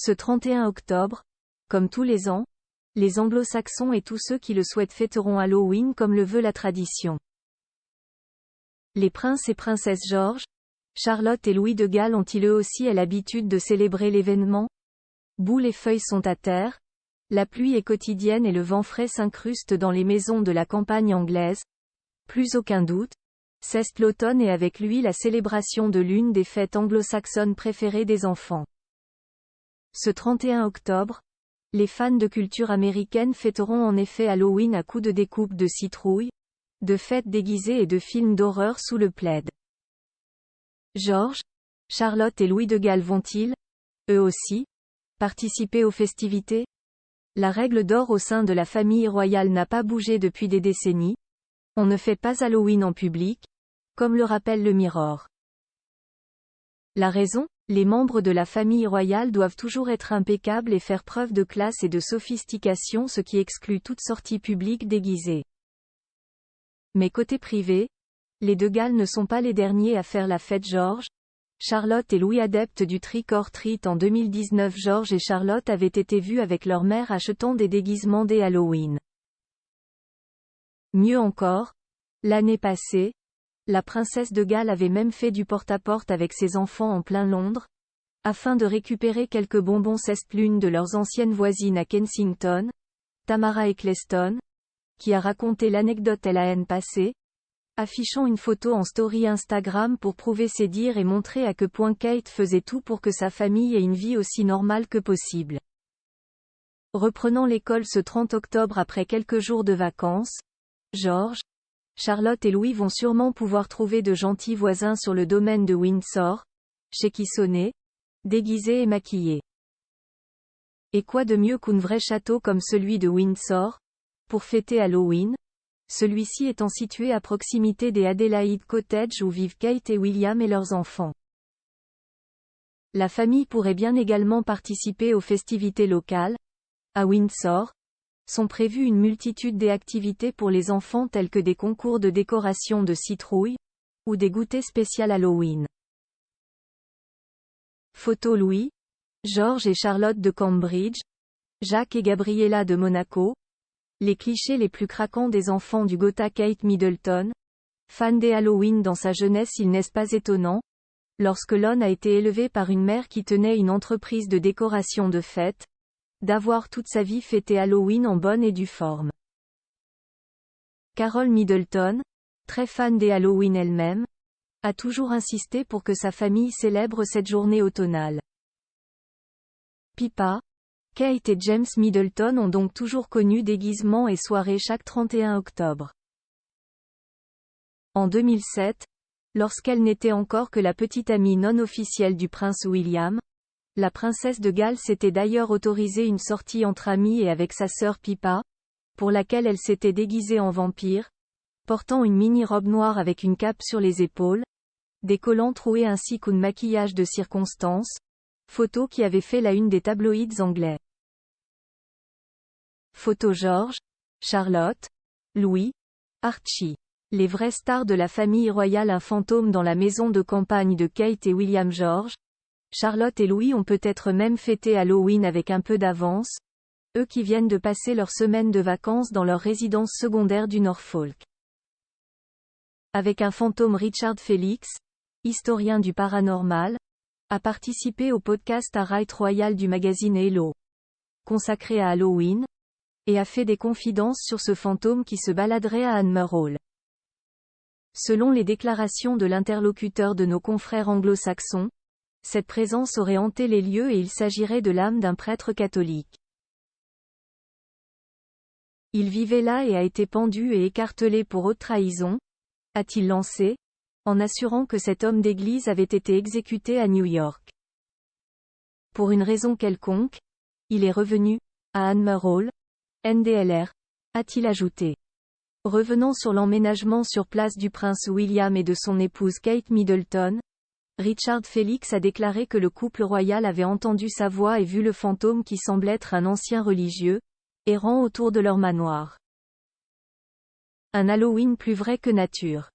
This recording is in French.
Ce 31 octobre, comme tous les ans, les anglo-saxons et tous ceux qui le souhaitent fêteront Halloween comme le veut la tradition. Les princes et princesses George, Charlotte et Louis de Galles ont-ils eux aussi l'habitude de célébrer l'événement? Boules et feuilles sont à terre, la pluie est quotidienne et le vent frais s'incruste dans les maisons de la campagne anglaise. Plus aucun doute, c'est l'automne et avec lui la célébration de l'une des fêtes anglo-saxonnes préférées des enfants. Ce 31 octobre, les fans de culture américaine fêteront en effet Halloween à coups de découpe de citrouilles, de fêtes déguisées et de films d'horreur sous le plaid. George, Charlotte et Louis de Galles vont-ils, eux aussi, participer aux festivités? La règle d'or au sein de la famille royale n'a pas bougé depuis des décennies. On ne fait pas Halloween en public, comme le rappelle le Mirror. La raison? Les membres de la famille royale doivent toujours être impeccables et faire preuve de classe et de sophistication, ce qui exclut toute sortie publique déguisée. Mais côté privé, les de Galles ne sont pas les derniers à faire la fête. George, Charlotte et Louis adeptes du trick or treat. En 2019, George et Charlotte avaient été vus avec leur mère achetant des déguisements dès Halloween. Mieux encore, l'année passée, la princesse de Galles avait même fait du porte-à-porte avec ses enfants en plein Londres, afin de récupérer quelques bonbons. L'une de leurs anciennes voisines à Kensington, Tamara Eccleston, qui a raconté l'anecdote l'année passée, affichant une photo en story Instagram pour prouver ses dires et montrer à quel point Kate faisait tout pour que sa famille ait une vie aussi normale que possible. Reprenant l'école ce 30 octobre après quelques jours de vacances, George, Charlotte et Louis vont sûrement pouvoir trouver de gentils voisins sur le domaine de Windsor, chez qui sonner, déguisés et maquillés. Et quoi de mieux qu'un vrai château comme celui de Windsor, pour fêter Halloween, celui-ci étant situé à proximité des Adelaide Cottage où vivent Kate et William et leurs enfants. La famille pourrait bien également participer aux festivités locales. À Windsor, sont prévues une multitude d'activités pour les enfants telles que des concours de décoration de citrouilles, ou des goûters spéciaux Halloween. Photo Louis, George et Charlotte de Cambridge, Jacques et Gabriella de Monaco. Les clichés les plus craquants des enfants du Gotha. Kate Middleton, fan des Halloween dans sa jeunesse. Il n'est pas étonnant, lorsque Lon a été élevé par une mère qui tenait une entreprise de décoration de fêtes, d'avoir toute sa vie fêté Halloween en bonne et due forme. Carol Middleton, très fan des Halloween elle-même, a toujours insisté pour que sa famille célèbre cette journée automnale. Pippa, Kate et James Middleton ont donc toujours connu déguisements et soirées chaque 31 octobre. En 2007, lorsqu'elle n'était encore que la petite amie non officielle du prince William, la princesse de Galles s'était d'ailleurs autorisé une sortie entre amis et avec sa sœur Pippa, pour laquelle elle s'était déguisée en vampire, portant une mini-robe noire avec une cape sur les épaules, des collants troués ainsi qu'un maquillage de circonstance, photo qui avait fait la une des tabloïds anglais. Photo George, Charlotte, Louis, Archie. Les vraies stars de la famille royale. Un fantôme dans la maison de campagne de Kate et William. George, Charlotte et Louis ont peut-être même fêté Halloween avec un peu d'avance, eux qui viennent de passer leur semaine de vacances dans leur résidence secondaire du Norfolk. Avec un fantôme. Richard Felix, historien du paranormal, a participé au podcast à Right Royal du magazine Hello, consacré à Halloween, et a fait des confidences sur ce fantôme qui se baladerait à Anmer Hall. Selon les déclarations de l'interlocuteur de nos confrères anglo-saxons, cette présence aurait hanté les lieux et il s'agirait de l'âme d'un prêtre catholique. Il vivait là et a été pendu et écartelé pour haute trahison, a-t-il lancé, en assurant que cet homme d'église avait été exécuté à New York. Pour une raison quelconque, il est revenu, à Anmer Hall, NDLR, a-t-il ajouté. Revenant sur l'emménagement sur place du prince William et de son épouse Kate Middleton, Richard Felix a déclaré que le couple royal avait entendu sa voix et vu le fantôme qui semble être un ancien religieux, errant autour de leur manoir. Un Halloween plus vrai que nature.